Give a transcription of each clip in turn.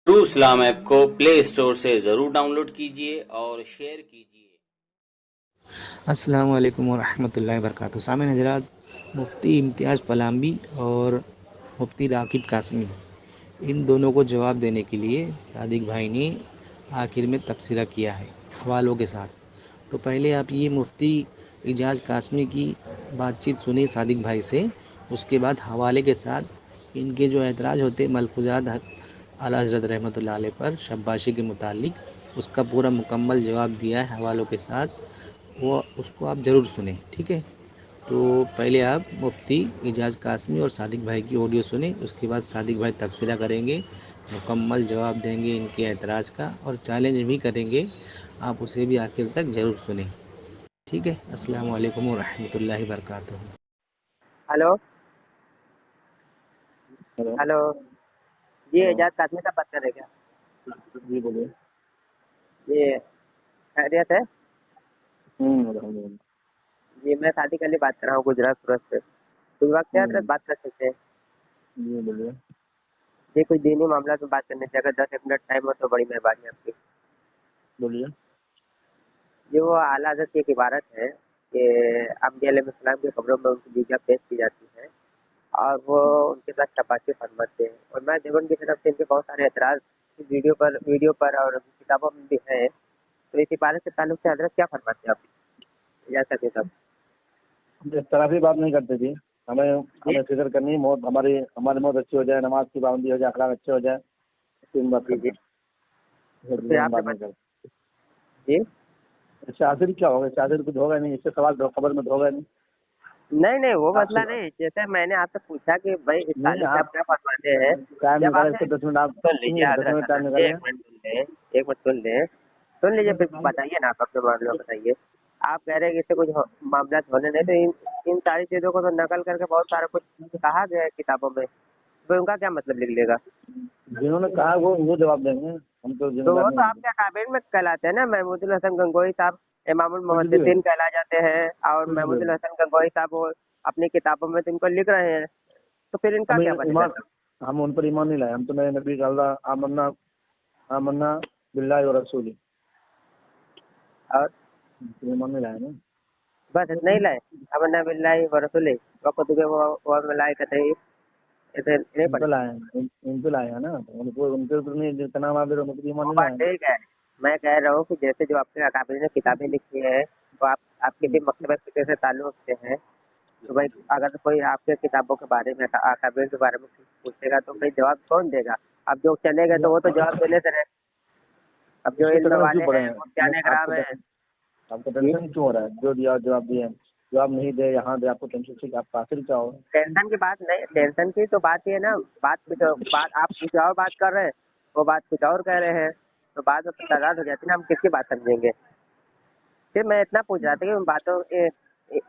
True इस्लाम app को play store से ज़रूर डाउनलोड कीजिए और शेयर कीजिए। अस्सलाम वालेकुम वरहमतुल्लाहि वबरकातुहू। सामईन हज़रात, मुफ्ती इम्तियाज़ पलाम्बी और मुफ्ती राकिब कासमी, इन दोनों को जवाब देने के लिए सादिक भाई ने आखिर में तबसरा किया है हवालों के साथ। तो पहले आप ये मुफ्ती इजाज़ कासमी की बातचीत सुनिए सादिक भाई से, उसके बाद हवाले के साथ इनके जो एतराज़ होते मलफूज़ात आला हज़रत रहमतुल्लाह अलैह पर शब्बाशी के मुतालिक, उसका पूरा मुकम्मल जवाब दिया है हवालों के साथ। वो उसको आप ज़रूर सुने, ठीक है। तो पहले आप मुफ्ती इजाज़ कासमी और सादिक भाई की ऑडियो सुने, उसके बाद सादिक भाई तबसरा करेंगे, मुकम्मल जवाब देंगे इनके एतराज़ का और चैलेंज भी करेंगे। आप उसे भी आखिर तक ज़रूर सुने, ठीक है। अस्सलाम वालेकुम वरहमतुल्लाहि वबरकातुहू। Hello hello. हेलो जी, हेलो। एजाज कासमी साहब बात कर रहे हैं क्या? जी बोलिए। ये खैरियत है? अल्हम्दुलिल्लाह। जी, मैं सादिक अली बात कर रहा हूँ गुजरात सूरत से। कुछ वक्त है तो बात कर सकते हैं? जी बोलिए। जी, कुछ दीनी मामला में बात करने से, अगर 10 मिनट टाइम हो तो बड़ी मेहरबानी आपकी। बोलिए। जी, वो आला हज़रत की एक इबारत है कि अम्बिया अलैहिस्सलाम की कब्रों में उनकी बीजा पेश की जाती है और वो उनके साथ शबाशी फरमाते हैं। और मैं देवन की तरफ से इनके बहुत सारे एतराज़ वीडियो पर और किताबों में भी हैं। तो इस इबारत के ताल्लुक से हज़रत क्या फरमाते हैं आप? एजाज कासमी साहब हम इस तरह से बात नहीं करते थे। हमें जी हमें फिक्र करनी है, मौत हमारी मौत अच्छी हो जाए, नमाज की पाबंदी हो जाए, अखलाक अच्छे हो जाए, तो हम बात जी जी। करते हैं। तो इसलिए फिर हम आपने बात नहीं करते। जी इससे हासिल क्या होगा? इससे हासिल कुछ होगा नहीं। इससे सवाल खबर में तो होगा नहीं। नहीं नहीं, वो आपसे मसला नहीं। जैसे मैंने आपसे पूछा कि भाई इस नहीं, ताल्लुक से आप आप क्या फरमाते हैं, टाइम जब निकालें, आपने इससे 10 मिनट आप सुन लीजिए सुनिए, 10 हजरत मिनट टाइम हजरत निकालिए। एक मिनट सुन लें, एक मिनट सुन लीजिए फिर बताइए ना, आप अपने मामले में बताइए। आप कह रहे हैं कि इससे कुछ मामला होने नहीं, तो इन सारी चीज़ों को तो नकल करके बहुत सारा कुछ कहा गया है किताबों में, तो उनका क्या मतलब लिख लेगा? जिन्होंने कहा वो जवाब देंगे। हम तो तो जिम्मेदार वो नहीं तो होंगे। आपके अकाबिर में कहलाते हैं ना। महमूदुल हसन गंगोही साहब इमामुल कुछ भी हो, मुहद्दिसीन कहला जाते हैं, और कुछ भी महमूदुल हो। हसन गंगोही साहब वो अपनी किताबों में तो इनको लिख रहे हैं, तो फिर इनका हम क्या बनेगा? ईमान हम उन पर ईमान नहीं लाए। हम तो मेरे नबी का अल्लाह आमन्ना आमन्ना बिल्लाहि व रसूली, और ईमान नहीं लाए ना। बस इतना ही लाए? आमन्ना बिल्लाहि व रसूलिही व कुतुबिही व मलाइकतिही, ऐसे नहीं इन पढ़े? पे लाए हैं, इन पे लाए हैं ना। तो उनको उनके ऊपर नहीं, जितना नाम आबिर उनके ईमान वो नहीं बात लाए हैं। ठीक है। मैं कह रहा हूँ कि जैसे जो आपके अकाबिर ने किताबें लिखी है, तो आप किसी मकतबा फिक्र से ताल्लुक़ रखते हैं, तो भाई अगर कोई आपके किताबों के बारे में अकाबिर के बारे में पूछेगा तो भाई जवाब कौन देगा? अब जो चले गए तो वो तो जवाब देने से रहे। अब जो उसके इल्म चक्कर में क्यों वाले पड़े हैं हैं? वो नहीं, सियाने कराम हैं। आपको जी, टेंशन क्यों हो रहा है? जो दिया जवाब दिए, जवाब नहीं दे, यहाँ दे, आपको टेंशन ठीक। आप हासिल क्या हो? टेंशन की बात नहीं, टेंशन की तो बात ये है ना, बात आप कुछ और बात कर रहे हैं, वो बात कुछ और कह रहे हैं, तो बात में तजाद हो जाती है ना, हम किसकी बात समझेंगे? फिर मैं इतना पूछ रहा था कि उन बातों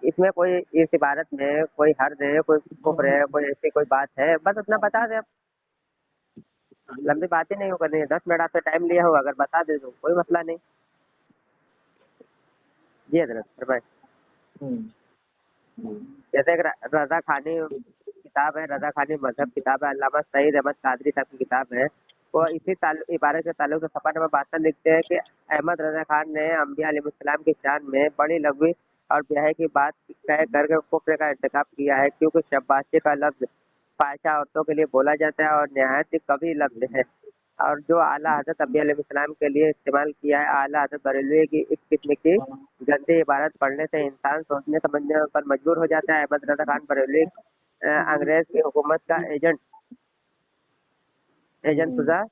इसमें कोई, इस इबारत में कोई हर्ज है, कोई कुफ्र है, कोई ऐसी कोई बात है, बस उतना बता दें। लंबी बातें नहीं हो करनी है। 10 मिनट आपसे टाइम लिया हो, अगर बता दे तो कोई मसला नहीं। जी हजरत फरमाए। हम्म। जैसे एक रजा खानी किताब है, रजा खानी मजहब किताब है, अल्लामा सईद अहमद कादरी साहब की किताब है। वो इसी इबारत के ताल्लुक से सफर नंबर 72 लिखते हैं कि अहमद रजा खान ने अम्बिया अलैहिस्सलाम की शान में बड़ी लग़वी और ब्याह की बात कह करके कुफ्र का इर्तिकाब किया है, क्योंकि शब्बाशी का लफ्ज फाहिशा औरतों के लिए बोला जाता है और नहायत ही कभी लफ्ज है, और जो आला हज़रत अम्बिया अलैहिस्सलाम के लिए इस्तेमाल किया है। आला हज़रत बरेलवी की इस किस्म की गंदी इबारत पढ़ने से इंसान सोचने समझने पर मजबूर हो जाता है। अहमद रजा खान बरेलवी अंग्रेज की हुकूमत का एजेंट शुदा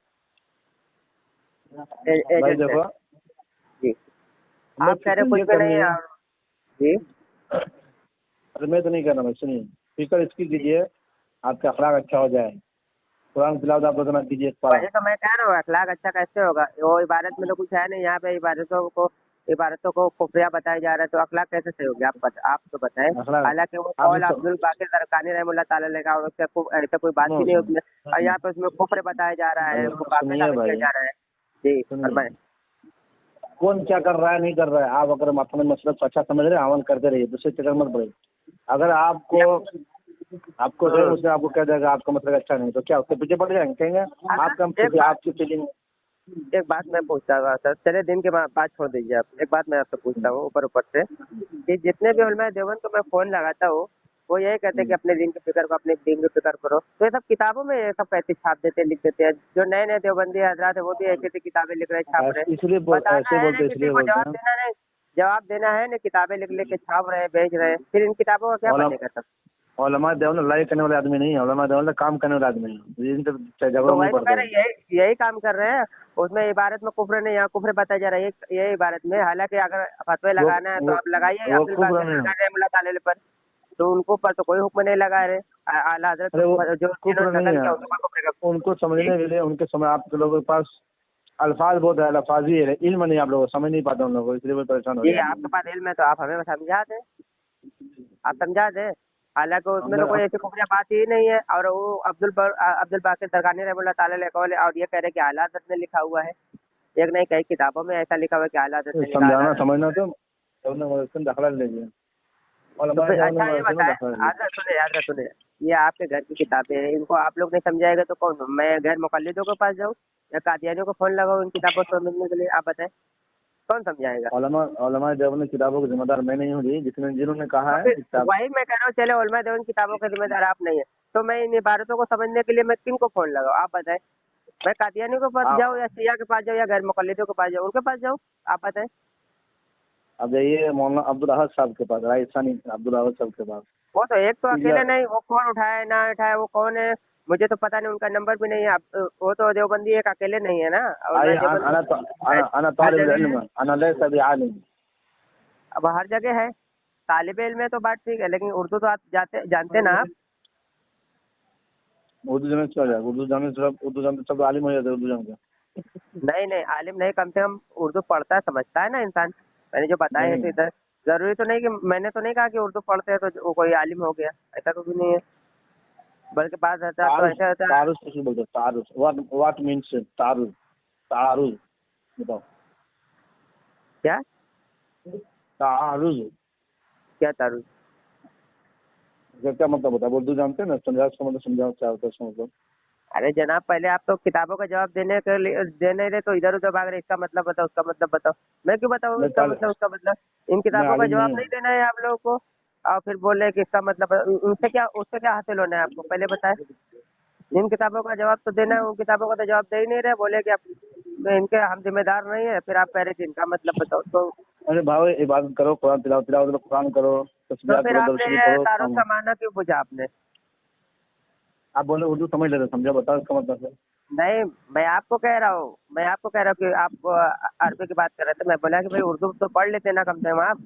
भाई एजेंट है। देखो, जी, हमें आप कह रहे फिक्र कुछ ये भी करनी नहीं। है। और जी, अरे मैं तो नहीं करना भाई, सुनिए। फिक्र इसकी कीजिए आपका अखलाक अच्छा हो जाए। कुरान तिलावत आप रोजाना कीजिए एक पारा। वही तो मैं कह रहा हूँ, अखलाक अच्छा कैसे होगा? वो इबारत में तो कुछ है नहीं। यहाँ पे इबारतों को कुफरिया बताया जा रहा है, तो अखलाक कैसे सही होगी? आप तो बताएं। अखलाक हालांकि वो आप कौल अब्दुल बाकिर ज़रक़ानी रहमतुल्लाह ताला अलैह का, और उससे ऐसा कोई बात सुनो ही नहीं सुनो उसमें, और यहाँ पे उसमें कुफ्र बताया जा रहा है, उसको काफिर सुनिए साबित किया भाई, जा रहा है। जी सुनिए। फरमाएं। कौन क्या कर रहा है नहीं कर रहा है, आप अगर अपने मसले को अच्छा समझ रहे हैं, अमल करते रहिए, दूसरे चक्कर मत पड़े। अगर आपको आपको सही उसने आपको कह देगा आपका मतलब अच्छा नहीं, तो क्या उसके पीछे पड़ जाएंगे, कहेंगे आपकी फीलिंग। एक बात मैं पूछता हूँ सर, चले दिन के बात छोड़ दीजिए आप, एक बात मैं आपसे पूछता हूँ ऊपर ऊपर से कि जितने भी उलमा देवबंद को मैं फोन लगाता हूँ वो यही कहते हैं कि अपने दिन की फिक्र को अपने दिन की फिक्र करो, तो ये सब किताबों में ये सब कैसे छाप देते हैं, लिख देते हैं। जो नए नए देवबंदी हजरात है वो भी ऐसी ऐसी किताबें लिख रहे हैं, छाप रहे हैं। इसलिए बताना ऐसे है बोलते ना, हैं, किसी इसलिए को बोलते जवाब हैं। देना नहीं, जवाब देना है ना, किताबें लिख लिख के छाप रहे हैं, बेच रहे हैं, फिर इन किताबों का क्या बनेगा सब। उलमा देवबंद लड़ाई करने वाले आदमी नहीं है, उलमा देवबंद काम करने वाले आदमी है, इनसे झगड़ों तो नहीं वही तो कह पड़ते। रहे हैं, यही काम कर रहे हैं। उसमें इबारत में कुफ्र नहीं, यहाँ कुफ्र बताया जा रहा है ये इबारत में। हालांकि अगर फतवे वो लगाना है तो आप लगाइए वो अब्दुल खूब बाकी रहे हैं। रहमतुल्लाह ताला पर, तो उनको पर तो कोई हुक्म नहीं लगा रहे। आला हजरत अरे वो जो कुफ्र जिन्होंने नहीं नकल है, किया उनको पर कुफ्र का। उनको समझने के लिए उनके समय आप लोगों के पास अल्फाज बहुत है, अल्फाजी है, इल्म नहीं, आप लोग समझ नहीं पाते उन लोगों को, इसलिए वो परेशान हो जी रहे आपके पास इल्म है तो आप हमें समझा दें, आप समझा दें। हालांकि उसमें तो कोई हैं। ऐसी कुफरिया बात ही नहीं है। और वो अब्दुल बाकी दरगानी रहमतुल्लाह ताला अलैह कौल है, और ये कह रहे हैं कि आला हजरत ने लिखा हुआ है। एक नहीं कई किताबों में ऐसा लिखा हुआ है कि आला हजरत ने लिखा, आला समझाना हजरत। समझना तो दाखिला लीजिए, और तो फिर हमारे अच्छा ये में बताएं, दाखिला लीजिए। याद सुने, ये आपके घर की किताबें हैं, इनको आप लोग नहीं समझाएगा तो कौन, मैं गैर मुक़ल्लिदों के पास जाऊँ या कादियानियों को फोन लगाऊँ इन किताबों को समझने के लिए? आप बताएं कौन समझाएगा? उलमा देवबंद किताबों के जिम्मेदार मैं नहीं हूँ जी, जिन्होंने कहा तो है फिर किताब। वही मैं कह रहा हूँ, चले उलमा देवबंद किताबों के जिम्मेदार आप नहीं है, तो मैं इन इबारतों को समझने के लिए मैं किन को फोन लगाऊँ? आप बताएं। मैं कादियानी के पास आप जाऊँ या शिया के पास जाऊँ या गैर मुक़ल्लिदों के पास जाऊँ, उनके पास जाऊँ? आप बताएं। अब जाइए मौलाना अब्दुल अहद साहब के पास, राजस्थानी अब्दुल अहद साहब के पास। वो तो एक तो या अकेले नहीं, वो कौन उठाए ना उठाए वो कौन है मुझे तो पता नहीं, उनका नंबर भी नहीं है। अब वो तो देवबंदी एक अकेले नहीं है ना, और आइए, मैं देवबंदी अना हर तालिब जगह है। इल्म, अना लैसा बिआलिम। अब हर जगह है, तालिब इल्म में तो बात ठीक है, लेकिन उर्दू तो आप जानते ना आप। उर्दू जमे चल जाए, उर्दू जानते सब आलिम हो जाते उर्दू जान के। नहीं नहीं आलिम नहीं, कम से कम उर्दू पढ़ता है समझता है ना इंसान। मैंने जो बताया है तो नहीं, इधर जरूरी तो नहीं कि मैंने तो नहीं कहा कि उर्दू पढ़ते हैं तो वो कोई आलिम हो गया, ऐसा तो भी नहीं है। बल्कि बात रहता तो ऐसा होता है। तारुज किसको बोलते हैं? तारुज, व्हाट मीन्स तारुज? तारुज बताओ। क्या तारुज क्या तारुज? का क्या मतलब होता है? उर्दू जानते हैं ना, समझा उसका मतलब, समझाओ क्या होता है उसका मतलब। अरे जनाब पहले आप तो किताबों का जवाब देने के लिए दे नहीं रहे, तो इधर उधर भाग रहे, इसका मतलब बताओ उसका मतलब बताओ। मैं क्यों बताऊँ मैं इसका ताल मतलब उसका मतलब? इन मैं किताबों का आलिम नहीं जवाब हूँ। नहीं देना है आप लोगों को, और फिर बोल रहे हैं कि इसका मतलब उससे क्या हासिल होना है आपको, पहले बताए। जिन किताबों का जवाब तो देना है उन किताबों का तो जवाब दे ही नहीं रहे, बोले कि आप इनके हम जिम्मेदार नहीं है, फिर आप कह रहे कि इनका मतलब बताओ। अरे भाई इबादत करो, कुरान तिलावत करो, कुरान करो, तो तस्बीहात फिर करो, दरूद आपने शरीफ ये पढ़ो, तारुफ काम। का माना क्यों पूछा आपने? आप बोले उर्दू समझ लेते, समझा, बताओ इसका मतलब है। नहीं, मैं आपको कह रहा हूँ कि आप अरबी की बात कर रहे थे, मैं बोला कि भाई उर्दू तो पढ़ लेते ना कम से कम आप,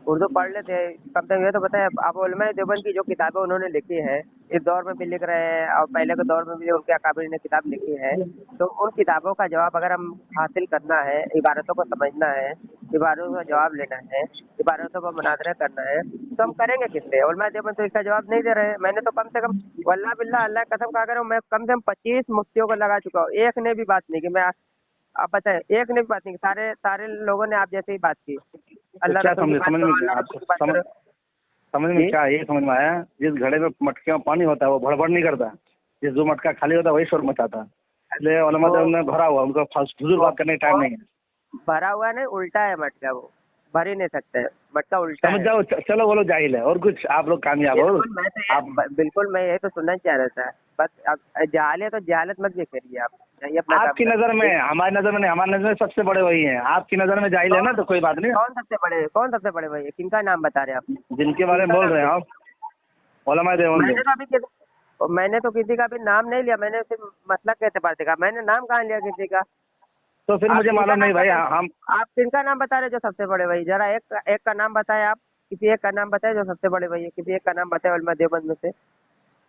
उर्दू पढ़ लेते हैं कम से कम। ये तो बताए आप उलमा देवबंद की जो किताबें उन्होंने लिखी है, इस दौर में भी लिख रहे हैं और पहले के दौर में भी उनके अकाबिर ने किताब लिखी है, तो उन किताबों का जवाब अगर हम हासिल करना है, इबारतों को समझना है, इबारतों का जवाब लेना है, इबारतों पर मुनाजरा करना है, तो हम करेंगे किससे? उलमा देवबंद तो इसका जवाब नहीं दे रहे हैं। मैंने तो कम से कम वल्लाह बिल्लाह अल्लाह की कसम खा कर मैं कम से कम 25 मुफ्तियों को लगा चुका हूँ, एक ने भी बात नहीं की। मैं आप बताएं, एक ने भी बात नहीं की, सारे सारे लोगों ने आप जैसे ही बात की। तो अल्लाह क्या रसूल की बात समझ करो, में अल्लाह रसूल आपको की बात करो। समझ में जी क्या ये समझ में आया? जिस घड़े में मटके में पानी होता है वो भड़बड़ नहीं करता, जिस जो मटका खाली होता है वही शोर मचाता है। इसलिए उलमा वो ने भरा हुआ, उनका फजूल बात करने का टाइम वो नहीं है। भरा हुआ नहीं, उल्टा है मटका, वो भर ही नहीं सकते, मटका उल्टा समझ है। जाओ, चलो बोलो जाहिल है, और कुछ आप लोग कामयाब हो। आप बिल्कुल मैं यही तो सुनना चाह रहा था। बस अब जहालियत तो जहालत मत भी करिए, आप जाइए अपना काम आपकी नज़र में, करिए। हमारी नज़र में नहीं, हमारी नज़र में सबसे बड़े वही हैं। आपकी नज़र में जाहिल है ना, तो कोई बात नहीं। कौन सबसे बड़े भाई? किनका नाम बता रहे हैं आप? जिनके बारे में किनका बोल नाम? रहे हैं आप, उलमा देवबंद। मैंने तो किसी का भी नाम नहीं लिया, मैंने सिर्फ मसलक के एतबार से कहा, मैंने नाम कहाँ लिया किसी का? तो फिर आप मुझे किनका मालूम नहीं नाम भाई। बता हम आप किनका नाम बता रहे जो सबसे बड़े भाई? जरा एक का नाम बताए आप, किसी एक का नाम बताए जो सबसे बड़े भाई है, किसी एक का नाम बताए उलमा देवबंद में से,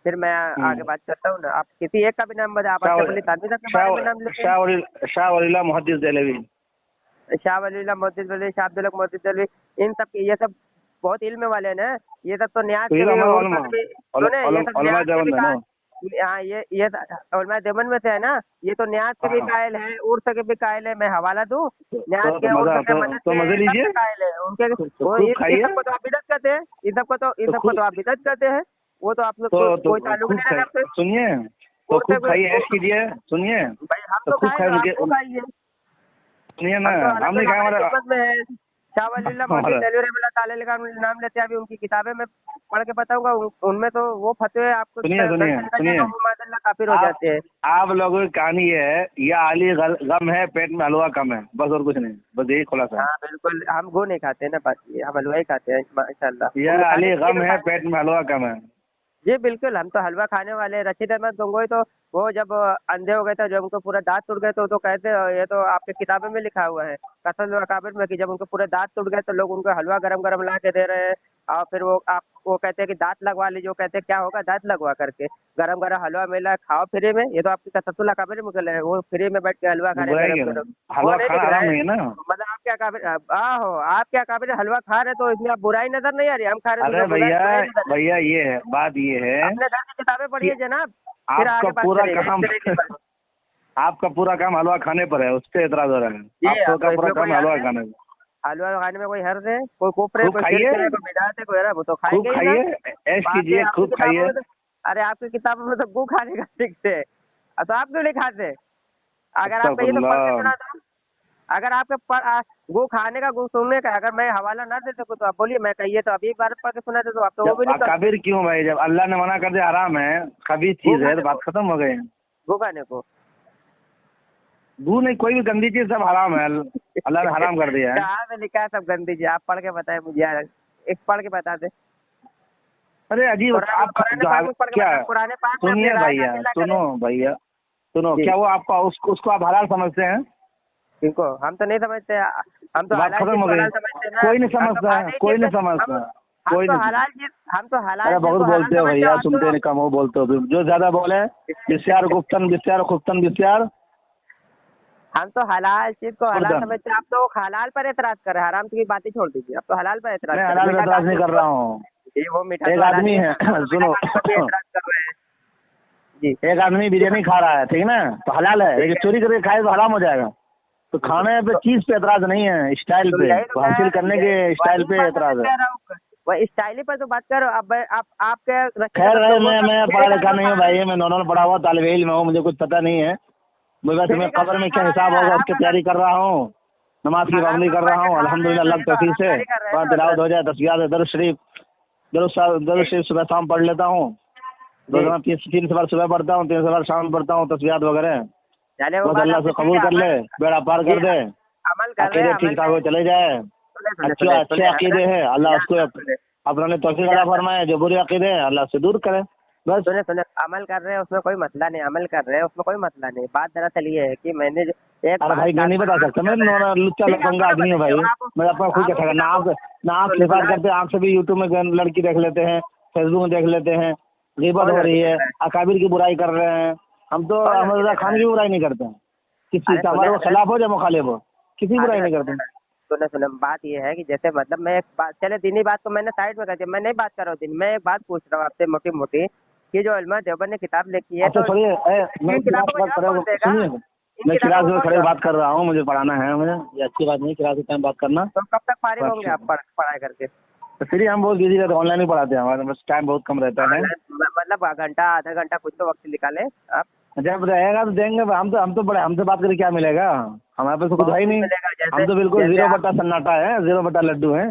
फिर मैं आगे बात करता हूँ ना। आप किसी एक का भी नाम बताए, आप अशरफ अली थानवी साहब के बारे में नाम लेते हैं, शाह वलील्लाह मुहद्दिस देहलवी। शाह वलीउल्लाह मोहद्दिस वली, शाह अब्दुल हक मोहद्दिस देहलवी, इन सब ये सब बहुत इल्म वाले हैं ना। ये सब तो न्याज तो के ये भी हमारा उर्स के भी सुने, ये सब उलमा न्याज के भी देवबंद है ना। हाँ ये उलमा देवबंद में से है ना, ये तो न्याज के भी हाँ, कायल है, उर्स के भी कायल है। मैं हवाला दूं, न्याज के, मजा उर्स के, मदद तो के, मजे सब लीजिए, के कायल है उनके। तो वो खूब इस खाइए, सबको तो आप बिदअत करते हैं, इन सबको तो तो आप बिदअत करते हैं। वो तो आप लोग तो कोई ताल्लुक खूब नहीं रखा आपसे। सुनिए, तो खूब खाइए, ऐश कीजिए। सुनिए भाई हम तो तो खूब खाए, खाइए, आप तो खाइए। सुनिए ना, हम तो हम हालांकि नहीं खाए हमारी हमारा किस्मत में है शाह मौलवी हमारा अल्लाह ताला का नाम लेते हैं, अभी उनकी किताबें मैं पढ़ के बताऊंगा, उनमें तो वो फतवे आपको सुनिए गन सुनिए से निकल सुनिए, जाएगा, वो माशाल्लाह काफिर हो जाते हैं। आप लोगों की कहानी ये है, या अली गम है पेट में हलवा कम है, बस और कुछ नहीं, बस यही खुलासा है। हाँ बिल्कुल, हम गो नहीं खाते ना, बात ये हम हलवा ही खाते हैं माशाल्लाह, वो या मिठाने अली के लिए गम भी है खाते हैं। पेट में हलवा कम है। जी बिल्कुल, हम तो हलवा खाने वाले हैं। रशीद अहमद गंगोई तो वो जब अंधे हो गए थे, जब उनको पूरा दांत टूट गए तो कहते ये तो आपके किताबें में लिखा हुआ है कसर अकाबिर में कि जब उनके पूरे दांत टूट गए तो लोग उनको हलवा गरम गरम ला के दे रहे हैं। और फिर वो कहते हैं कि दांत लगवा लीजिए, वो कहते हैं क्या होगा दांत लगवा करके, गरम गरम हलवा मिला है खाओ फ्री में। ये तो आपकी कसर अकाबिर में है, वो फ्री में बैठ के हलवा खा रहे बुराई गरम क्या है? गरम। वो हलवा नहीं खाना लिख रहा हराम है, नहीं है ना। मतलब आपके अकाबिर आहो आपके अकाबिर हलवा खा रहे तो इसमें आप बुराई नजर नहीं आ रही, हम खा रहे तो अरे उसमें भैया, बुराई नजर आ रही। भैया ये है, बात ये है अपने घर की किताबें कि पढ़िए जनाब, फिर आपका आगे बात पूरा करेंगे इस काम तरह के बात। आपका पूरा काम हलवा खाने पर है, उस पर एतराज हो रहा है। जी आपका तो पूरा इसमें कोई काम हलवा हर्ज है? खाने पर। हलवा खाने में कोई हर्ज है? कोई कुफ्र है, खूब कोई खाइए, शिर्क है, कोई बिदअत है, कोई है, वो तो खूब खाएंगे ही ना। खाइए, ऐश बात है कीजिए, आपकी खूब किताबों खाइए। में तो, अरे आपकी किताबों में तो गू खाने का फिक्स है, तो आप क्यों नहीं खाते? अगर आपका ये तो पढ़ के अस्तगफुरुल्लाह। सुना था, अगर आपके गू खाने का गू सुनने का अगर मैं हवाला ना दे सकूँ तो आप बोलिए, मैं कहिए तो अभी एक बार पढ़ के सुना दे तो आप तो वो जब भी नहीं कर अकाबिर क्यों भाई, जब अल्लाह ने मना कर दिया हराम है, खबीस गू चीज है, तो खाने बात को, खत्म हो गई। गू खाने को। दूध नहीं, कोई भी गंदी चीज सब हराम है, अल्लाह ने हराम कर दिया है। कहाँ में लिखा है सब गंदी जी? आप पढ़ के बताए मुझे यार, एक पढ़ के बता दे। अरे अजीब, कुरान आप कुरान पाक में पढ़ के क्या, बता, कुरान पाक में अपनी सुनिए राय भैया, नाजिल ना करे। सुनो भैया, सुनो, जी क्या वो आपका उसको आप हलाल समझते हैं? किनको? हम तो नहीं समझते, हम तो बात हलाल खत्म चीज हो को गई। हलाल समझते हैं ना। कोई नहीं हम तो समझता, खाने ही कोई चीज नहीं समझता, हम कोई तो नहीं। हलाल चीज, हम तो हलाल अरे चीज बहुत को हलाल बोलते हो समझते हैं। भैया, आप सुनते तो नहीं, कम हो बोलते हो तुम। जो ज्यादा बोले बिस्यार गुफ्तन बिस्यार खुफ्तन बिस्यार। हम तो हलाल चीज को हलाल खुर्दन। समझते हैं, आप तो हलाल पर एतराज कर रहे हैं, हराम की बातें छोड़ दीजिए, आप तो हलाल पर एतराज मैं कर रहे हैं। हलाल पे मीठा एतराज नहीं खाते कर रहा हूँ। जी, वो मीठा एक तो हलाल आदमी ही है है ना, वो तो मीठा सुनो, खाने पर भी एतराज कर रहे हैं। जी एक आदमी बिरयानी खा रहा है, ठीक ना, तो हलाल है, लेकिन चोरी करके खाए तो हराम हो जाएगा। तो खाने पे चीज पे एतराज नहीं है, स्टाइल तो पे, यही तो वो कह हासिल करने के स्टाइल वही पे बात तो मैं एतराज है। कह रहा हूँ, वही स्टाइल पर तो बात कर रहा हूँ। अब आप आपके रशीद खैर अहमद भाई, गंगोई मैं का पढ़ा यही लिखा हलवा नहीं खा हूँ रहे हैं, भाई, मैं नॉर्मल पढ़ा हुआ तालिब इल्म हूँ, मुझे कुछ पता नहीं है। मैं फ्री तुम्हें का कब्र हलवा में क्या खा रहे हिसाब हैं, होगा हराम उसकी का तैयारी कर रहा हूँ, नमाज की हराम पाबंदी कर कमा रहा के हूँ, खा रहे हैं, अल्हम्दुलिल्लाह, तो अल्लाह ये की तो तौफीक से। हरामजारी कर रहे हैं कुरान ना तिलावत सर। हो जाए, तस्बीहात दरुद शरीफ सुबह शाम पढ़ लेता हूँ। जी रोजाना 3 बार सुबह पढ़ता हूँ, 3 बार शाम पढ़ता हूँ, तस्बीहात वगैरह। चले वो बस बात अल्लाह आपकी से ठीक कबूल है, कर ले, अमल बेड़ा पार जी कर दे, अमल कर रहे हैं, अकीदे ठीक अमल ठाक में हो चले जाए। सुने सुने अच्छे सुने अच्छे सुने अकीदे हैं, अल्लाह ध्यान उसको से सुने अपने तौफीक अता ध्यान से फरमाए, जो बुरे अकीदे हैं अल्लाह से दूर करे, बस। सुने सुने, अमल कर रहे हैं उसमें कोई मसला नहीं, अमल कर रहे हैं उसमें कोई मसला नहीं। बात दरअसल ये है कि मैंने एक अरे बात भाई, मैं नहीं बता सकता, मैं लुच्चा ठीक है, आप लफंगा मुझे आदमी हूँ बताइए, भाई। मैं अपना खुद आप कैसा करना, किताबों ना आँख सुने से बात सुना करते हैं, आँख से भी यूट्यूब में लड़की देख लेते हैं, फेसबुक में देख लेते हैं, ग़ीबत कौन हो लड़की रही देख है, रहा है? अकाबिर की बुराई कर रहे हैं। हम तो कौन अहमद लड़की रज़ा देख रहा खान है? की बुराई नहीं करते हैं, किस चीज़ अरे का, सुने हमारे वो अरे खिलाफ हो या मुखालिफ हो, किसी की बुराई अरे नहीं करते। सुने सुने, बात ये है कि जैसे मतलब मैं एक बात, चले दीनी बात तो मैंने साइड में कर दी, मैं नहीं बात कर रहा हूँ दीनी, मैं एक बात पूछ रहा हूँ आपसे मोटी मोटी कि जो उलमा देवबंद ने किताब लिखी है अच्छा तो छोड़िए, मैं इन क्लास किताबों का बात जवाब कर रहा कौन हूँ, देगा? सुनिए, इन मैं किताबों क्लास का में कौन खड़े जवाब बात कर देगा? रहा हूँ, मुझे पढ़ाना है, मुझे ये अच्छी बात नहीं क्लास के टाइम बात करना। तो कब तक फारिग तो होंगे अच्छा, आप पढ़ाई करके? तो फिर हम बहुत बिजी रहते हैं, ऑनलाइन ही पढ़ाते हैं, हमारे पास टाइम बहुत कम रहता है। मतलब घंटा आधा घंटा कुछ तो वक्त निकाले आप। जब रहेगा तो देंगे, हम तो बड़े, हमसे बात करके क्या मिलेगा, हमारे पास तो कुछ है बहुत ही कुछ नहीं। मिलेगा, हम जैसे तो बिल्कुल जैसे 0 बटा सन्नाटा है, 0 बटा लड्डू है।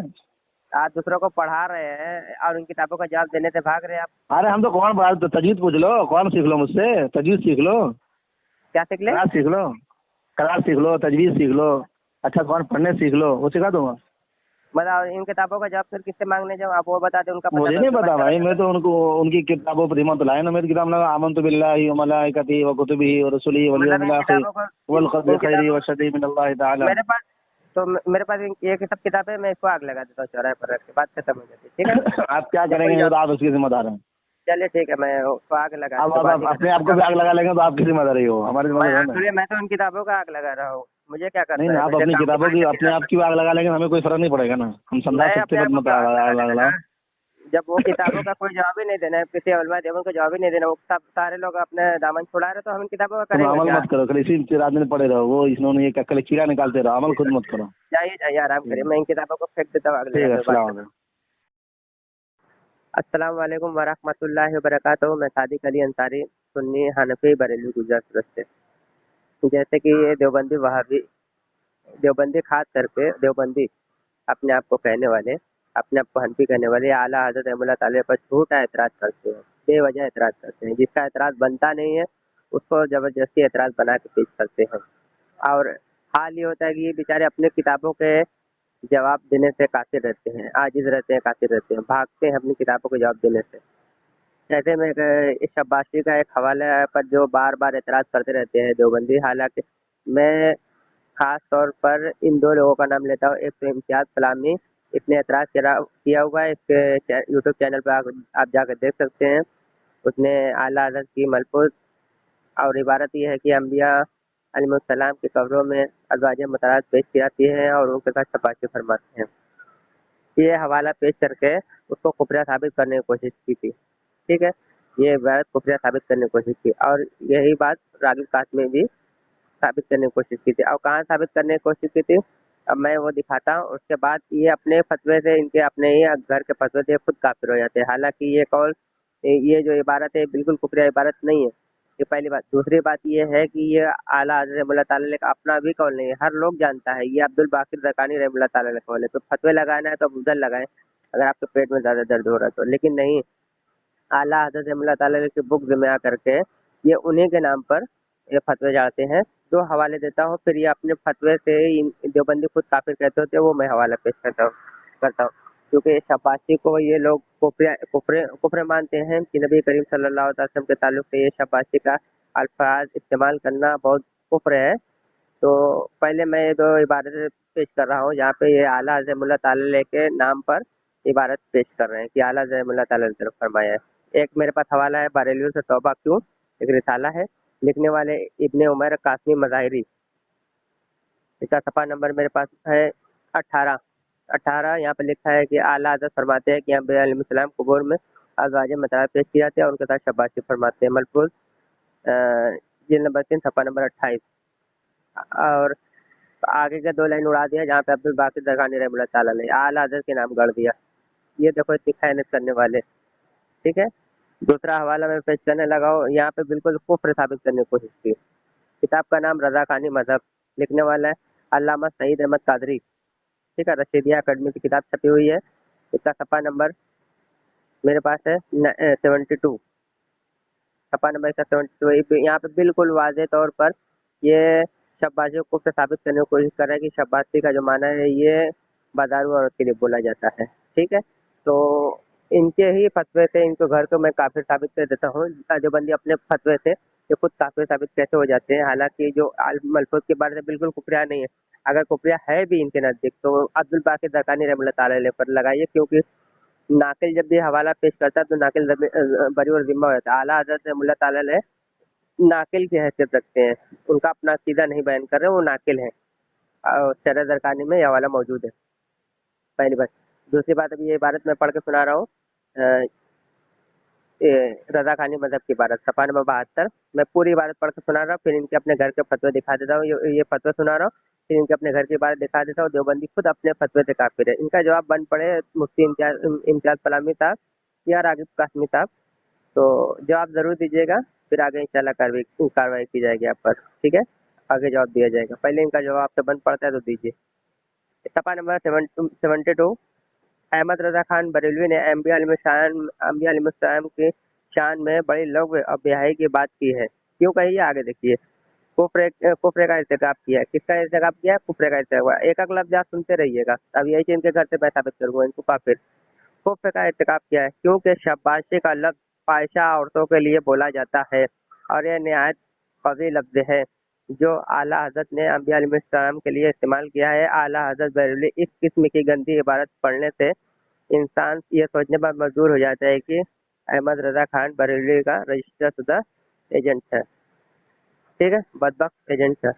आप दूसरों को पढ़ा रहे हैं और उन किताबों का जवाब देने से भाग रहे हैं आप। अरे हम तो कौन पढ़ा, तो तजवीद पूछ लो, कौन सीख लो मुझसे, तजवीद सीख लो, क्या सीख ले? करार सीख लो, करार सीख लो, तजवीद सीख लो, अच्छा कौन पढ़ने सीख लो, वो सिखा दूंगा। मतलब इन किताबों का जवाब फिर किससे मांगने जाओ? आप वो बता दें, उनका पता मुझे मैं नहीं उसके पता बाद भाई, चला मैं तो उनको उनकी किताबों पर ईमान तो लाया ना, मेरी किताब लगा आमनतु बिल्लाहि व मलाइकतिही व कुतुबिही व रुसुलिही वल मतलब यौमिल इन आखिर किताबों वल को क़दरि इन खैरिही किताबों व शर्रिही मिनल्लाहि तआला। मेरे पास तो मेरे पास ये सब किताबें, मैं इसको आग लगा देता हूँ चौराहे पर रख के, बात खत्म हो जाती है, ठीक है? आप क्या जब कोई करेंगे, वो तो आप उसके जिम्मेदार हैं। चलिए ठीक है, मैं उसको आग लगा अब तो बात आप ही अपने आप को भी आग लगा लेंगे तो आपकी जिम्मेदारी हो, हमारी मैं जिम्मेदारी है ना। सुनिए, मैं तो उन किताबों का आग लगा रहा हूँ, मुझे क्या नहीं करना नहीं, है? आप मुझे अपनी काम किताबों की, अपने आप की आग लगा लेंगे, हमें कोई फर्क नहीं पड़ेगा ना, हम समझा मैं सकते अपने हैं, आप को मत क्यों आग लगा आग देना? लगाओ। जब वो किताबों का कोई जवाब ही नहीं देना है, किसी उलमा देवबंद को जवाब ही नहीं देना, वो सब सारे लोग अपने दामन छुड़ा रहे, तो हम इन किताबों का तुम करेंगे अमल क्या? मत करो, खाली इसी रात में पड़े रहो, वो इन्होंने ये कल कीड़ा निकालते रहो, अमल खुद मत करो। जाइए जाइए, आराम करिए, मैं इन किताबों को फेंक देता हूँ, आग ठीक लगा है, दूँ, बात अस्सलाम खत्म। वालेकुम। अस्सलाम वालेकुम वरहमतुल्लाहि वबरकातुहू। मैं सादिक अली अंसारी, सुन्नी हनफी बरेलवी गुजरात से। जैसे कि ये देवबंदी खास करके देवबंदी अपने आप को कहने वाले, अपने आप को हनफी कहने वाले आला हज़रत रहमतुल्लाह ताला पर झूठा एतराज़ करते हैं, बेवजह एतराज़ करते हैं। जिसका एतराज़ बनता नहीं है, उसको ज़बरदस्ती एतराज़ बना के पेश करते हैं। और हाल ये होता है कि ये बेचारे अपने किताबों के जवाब देने से कासिर रहते हैं, आजिज़ रहते हैं, कासिर रहते हैं, भागते हैं अपनी किताबों के जवाब देने से। ऐसे में इस शब्बाशी का एक हवाला पर जो बार-बार एतराज़ करते रहते हैं देवबंदी, हालाँकि मैं ख़ास तौर पर इन 2 लोगों का नाम लेता हूँ। एक तो इम्तियाज़ फलामी, इसने एतराज़ किया हुआ है, इसके यूट्यूब चैनल पर आप जाकर देख सकते हैं। उसने आला हज़रत की मलफ़ूज़ और इबारत ये है कि अम्बिया अलैहिमुस्सलाम की कब्रों में अज़वाज मुतहहरात पेश की जाती हैं और उनके साथ शब्बाशी फरमाते हैं। ये हवाला पेश करके उसको कुफ़रिया साबित करने की कोशिश की थी। ठीक है? ये इबारत कुफ़रिया साबित करने की कोशिश की और यही बात रागिब कासमी भी साबित करने की कोशिश की थी। और कहाँ साबित करने की कोशिश की थी? अब मैं वो दिखाता हूँ। उसके बाद ये अपने फतवे से, इनके अपने ही घर के फतवे से खुद काफिर हो जाते हैं। हालांकि ये कौल, ये जो इबारत है बिल्कुल कुफरिया इबारत नहीं है। ये पहली बात। दूसरी बात ये है कि ये आला हज़रत रहमतुल्लाह ताला का अपना भी कौल नहीं है, हर लोग जानता है। ये अब्दुल बाकिर ज़रक़ानी रहमतुल्लाह ताला का कौल है। तो फतवे लगाना है तो आप उधर लगाएं, अगर आपके पेट में ज़्यादा दर्द हो रहा है तो। लेकिन नहीं, आला हज़रत रहमतुल्लाह ताला की बुक में आकर के ये उन्हीं के नाम पर ये फतवे जाते हैं। 2 हवाले देता हूँ, फिर ये अपने फतवे से देवबंदी खुद काफिर कहते होते हैं, वो मैं हवाला पेश करता हूँ। क्योंकि शब्बाशी को ये लोग कुफ्र मानते हैं कि नबी करीम सल्लल्लाहु अलैहि वसल्लम के ताल्लुक से ये शब्बाशी का अल्फाज इस्तेमाल करना बहुत कुफ्र है। तो पहले मैं ये 2 इबारतें पेश कर रहा हूँ, जहाँ पे ये आला हज़रत रहमतुल्लाह ताला के नाम पर इबारत पेश कर रहे हैं कि आला हज़रत रहमतुल्लाह ताला ने तरफ फरमाया है। एक मेरे पास हवाला है, बरेलवियों से तौबा क्यों, एक रिसाला है, लिखने वाले इब्ने उमर कासमी मज़ाहिरी। इसका सफ़ा नंबर मेरे पास है 18। यहाँ पे लिखा है कि आला हज़रत फरमाते हैं कि अंबिया अलैहिस्सलाम कब्र में अज़वाज मुतहहरात पेश किए जाते हैं और उनके साथ शब्बाशी फरमाते हैं। मलफूज़ जिल्द नंबर 3 सफ़ा नंबर 28। और आगे के 2 लाइन उड़ा दिया, जहाँ पे अब्दुल बाकिर ज़रक़ानी रहमतुल्लाह ताला ने आला हज़रत के नाम गढ़ दिया। ये देखो इतनी खयानत करने वाले। ठीक है? दूसरा हवाला मैं पेश करने लगा हूँ, यहाँ पे बिल्कुल कुफ्र साबित करने की कोशिश की। किताब का नाम रज़ा खानी मज़हब, लिखने वाला है अल्लामा सईद अहमद कादरी। ठीक है? रशीदिया अकेडमी की किताब छपी हुई है। इसका सफ़ा नंबर मेरे पास है 72। सफ़ा नंबर इसका 72। यहाँ पे बिल्कुल वाज़ेह तौर पर ये शब्बाशी को कुफ्र साबित करने की कोशिश कर रहा है कि शब्बाशी का जो माना है ये बाज़ारू औरत के लिए बोला जाता है। ठीक है? तो इनके ही फतवे से इनको घर को मैं काफिर साबित कर देता हूँ। देवबंदी अपने फतवे से ये खुद काफिर साबित कैसे हो जाते हैं। हालांकि जो मलफूज के बारे में बिल्कुल कुफरिया नहीं है, अगर कुफरिया है भी इनके नज़दीक तो अब्दुल बाकिर ज़रक़ानी रहमतुल्लाह ताला पर लगाइए, क्योंकि नाकिल जब भी हवाला पेश करता है तो नाकिल बरी और ज़िम्मा होता है। आला हज़रत रहमतुल्लाह ताला ने नाकिल की हैसियत रखते हैं, उनका अपना अक़ीदा नहीं बयान कर रहे, वो नाकिल हैं। और शरह ज़रक़ानी में ये हवाला मौजूद है, पहली बात। दूसरी बात, अभी ये इबारत मैं पढ़ के सुना रहा हूँ, रज़ा खानी मज़हब की इबारत, सफ़ा नंबर 72। मैं पूरी इबारत पढ़ के सुना रहा हूँ, फिर इनके अपने घर के फतवे दिखा देता हूँ। ये फतवा सुना रहा हूँ, फिर इनके अपने घर की इबारत दिखा देता हूँ। देवबंदी खुद अपने फतवे से काफिर है। इनका जवाब बन पड़े मुफ्ती इम्तियाज़ फलामी साहब या रागिब कासमी साहब, तो जवाब ज़रूर दीजिएगा, फिर आगे इंशाल्लाह कार्रवाई की जाएगी आप पर। ठीक है? आगे जवाब दिया जाएगा। पहले इनका जवाब आपसे बन पड़ता है तो दीजिए। सफ़ा नंबर 72। अहमद रज़ा खान बरेलवी ने अंबिया अलैहिस्सलाम की शान में बड़ी लग़्व और बेहयाई की बात की है। क्यों कही है आगे देखिए। कुफ्र का इर्तिकाब किया है। किसका इर्तिकाब किया है? कुफ्र का इर्तिकाब। एक एक लफ्ज़ आप सुनते रहिएगा, अब यही चीज़ इनके घर से मैं साबित करूँगा इनको काफिर। कुफ्र का इर्तिकाब किया है क्योंकि शब्बाशी का लफ्ज़ फ़ाहिशा औरतों के लिए बोला जाता है और यह निहायत क़वी लफ्ज़ है जो आला हज़रत ने अंबिया अलैहिस्सलाम के लिए इस्तेमाल किया है। आला हज़रत बरेलवी इस किस्म की गंदी इबारत पढ़ने से इंसान ये सोचने पर मजबूर हो जाता है कि अहमद रज़ा खान बरेलवी का रजिस्टर शुदा एजेंट है। ठीक है? बदबख्त एजेंट है,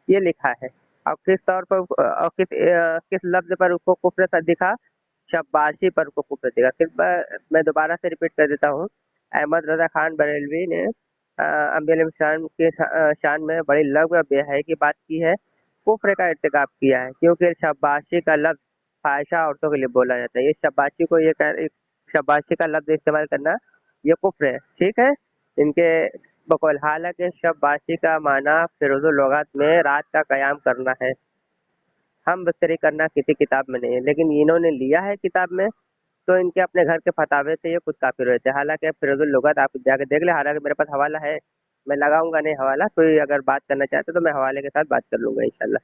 ये लिखा है। और किस तौर पर और किस लफ्ज़ पर उसको कुफ्र दिखा? शब्बाशी पर उसको कुफ्र दिखा। मैं दोबारा से रिपीट कर देता हूँ। अहमद रज़ा खान बरेलवी ने अंबिया अलैहिस्सलाम के शान में बड़ी लग़्व और बेहयाई की बात की है, कुफ्र का इर्तिकाब किया है क्योंकि शब्बाशी का लफ्ज़ फ़ाहिशा औरतों के लिए बोला जाता है। ये शब्बाशी को ये शाबाशी का लफ्ज इस्तेमाल करना ये कुफ्र है, ठीक है इनके बकौल। हालांकि शाबाशी का माना फिरोजुल लुगात में रात का कयाम करना है, हम बिस्तरी करना किसी किताब में नहीं है, लेकिन इन्होंने लिया है किताब में, तो इनके अपने घर के फतावे से ये खुद काफिर हुए थे। हालांकि फिरोजुल लुगात आप जाके देख ले, हालांकि मेरे पास हवाला है, मैं लगाऊंगा नहीं हवाला, कोई अगर बात करना चाहते तो मैं हवाले के साथ बात कर लूंगा इंशाल्लाह,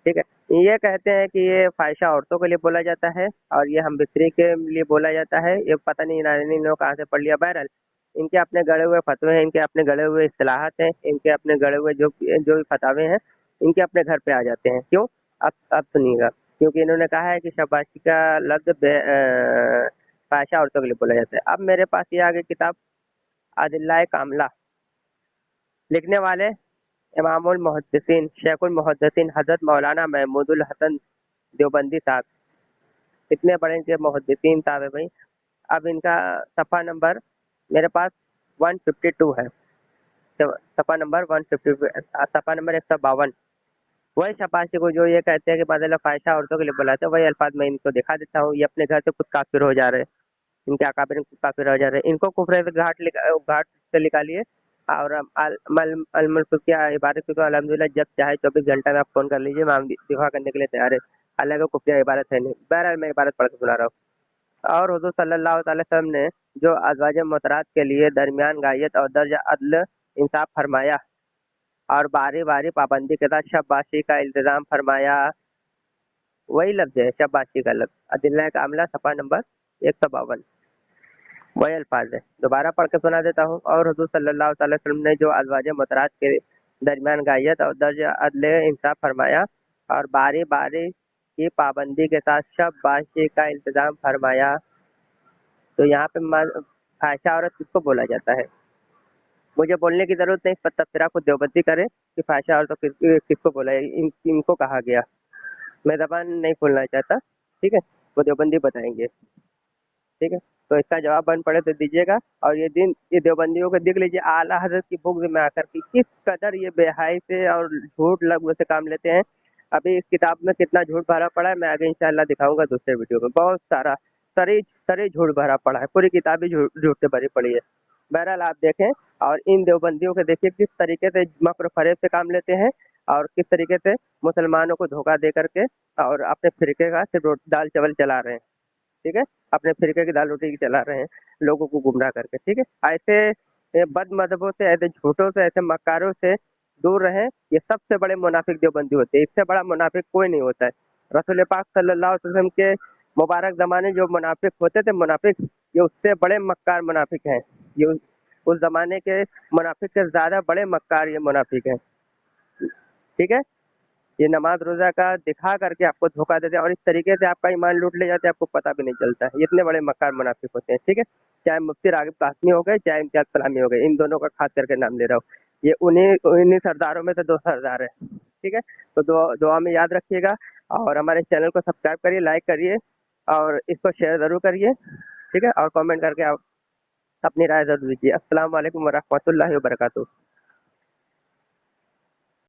ठीक है। ये कहते हैं कि ये फाहिशा औरतों के लिए बोला जाता है और ये हम बिस्तरी के लिए बोला जाता है, ये पता नहीं इन लोगों कहाँ से पढ़ लिया। बहरहाल इनके अपने गढ़े हुए फतवे हैं, इनके अपने गढ़े हुए इस्तिलाहात हैं, इनके अपने गढ़े हुए जो भी फतावे हैं इनके अपने घर पे आ जाते हैं। क्यों? अब सुनिएगा, क्योंकि इन्होंने कहा है कि शाबाशी का लफ्ज फाहिशा औरतों के लिए बोला जाता है। अब मेरे पास ये आगे किताब अदिल्लाए कामिला, लिखने वाले इमामुल मुहद्दिसीन शेखुल मुहद्दिसीन हजरत मौलाना महमूदुल हसन देवबंदी साहब, इतने बड़े इनके मुहद्दिसीन साहब है भाई। अब इनका सफ़ा नंबर मेरे पास 152 है, सफ़ा नंबर 150, सफ़ा नंबर 152। वही शाबाशी को जो ये कहते हैं कि मतलब फाहिशा औरतों के लिए बुलाते हैं, वही अल्फाज मैं इनको दिखा देता हूँ। ये अपने घर से खुद काफिर हो जा रहे हैं, इनके अकाबिर खुद काफिर हो जा रहे हैं। इनको कुफर से घाट से निकालिए और की इबादत की तो अल्हम्दुलिल्लाह जब चाहे 24 घंटा में आप फोन कर लीजिए, हम दिफा करने के लिए तैयार है। हालांकि कुफरिया इबादत है नहीं। बहरहाल मैं इबादत पढ़ के सुना रहा हूँ। और हुज़ूर सल्लल्लाहु अलैहि वसल्लम ने जो अज़वाज मुतहरात के लिए दरमियान गायत और दर्ज अदल इंसाफ फरमाया और बारी बारी पाबंदी के साथ शबबाशी का इल्तिज़ाम फरमाया, वही लफ्ज़ है शबबाशी का लफ्ज़, अदिल्ला कामिला सफ़ा नंबर 152, वही अल्फाज है। दोबारा पढ़ के सुना देता हूँ। और हुज़ूर सल्लल्लाहु अलैहि वसल्लम ने जो अज़वाज मुतहरात के दरमियान गायत और दर्ज अदल इंसाफ फरमाया और बारी बारी की पाबंदी के साथ शबबाशी का इल्तिज़ाम फरमाया, तो यहाँ पे फाहिशा औरत किसको बोला जाता है? मुझे बोलने की जरूरत नहीं, पर तबसरा खुद देवबंदी करे कि फाहिशा औरतों किसको बोला है, इनको कहा गया। मैं ज़बान नहीं खोलना चाहता, ठीक है, वो देवबंदी बताएंगे, ठीक है। तो इसका जवाब बन पड़े तो दीजिएगा। और ये देवबंदियों को देख लीजिए आला हजरत की बुग़्ज़ में आकर के किस कदर ये बेहाई से और झूठ लफ्ज़ से काम लेते हैं। अभी इस किताब में कितना झूठ भरा पड़ा है मैं आगे इंशाल्लाह दिखाऊंगा दूसरे वीडियो में। बहुत सारा सरी सरी झूठ भरा पड़ा है, पूरी किताब ही झूठ से भरी पड़ी है। बहरहाल आप देखें और इन देवबंदियों को देखिए किस तरीके से मक्र फरेब से काम लेते हैं और किस तरीके से मुसलमानों को धोखा दे करके और अपने फिरके का सिर्फ दाल चावल चला रहे हैं, ठीक है, अपने फिरके की दाल रोटी चला रहे हैं लोगों को गुमराह करके, ठीक है। ऐसे बद मजहबों से, ऐसे झूठों से, ऐसे मक्कारों से दूर रहें। ये सबसे बड़े मुनाफिक देवबंदी होते हैं, इससे बड़ा मुनाफिक कोई नहीं होता है। रसूल पाक सल्लल्लाहु अलैहि वसल्लम के मुबारक ज़माने जो मुनाफिक होते थे मुनाफिक, ये उससे बड़े मक्कार मुनाफिक हैं। ये उस ज़माने के मुनाफिक से ज़्यादा बड़े मक्कार ये मुनाफिक हैं, ठीक है। ये नमाज रोज़ा का दिखा करके आपको धोखा देते हैं और इस तरीके से आपका ईमान लूट ले जाते हैं, आपको पता भी नहीं चलता है। ये इतने बड़े मक्कार मुनाफिक होते हैं, ठीक है। चाहे मुफ्ती रागिब कासमी हो गए, चाहे इम्तियाज़ फलामी हो गए, इन दोनों का खास करके नाम ले रहा हूँ। ये उन्हीं सरदारों में से 2 सरदार है, ठीक है। तो दुआ में याद रखिएगा और हमारे चैनल को सब्सक्राइब करिए, लाइक करिए और इसको शेयर ज़रूर करिए, ठीक है। और कमेंट करके आप अपनी राय ज़रूर दीजिए। अस्सलाम वालेकुम वरहमतुल्लाहि वबरकातुहू।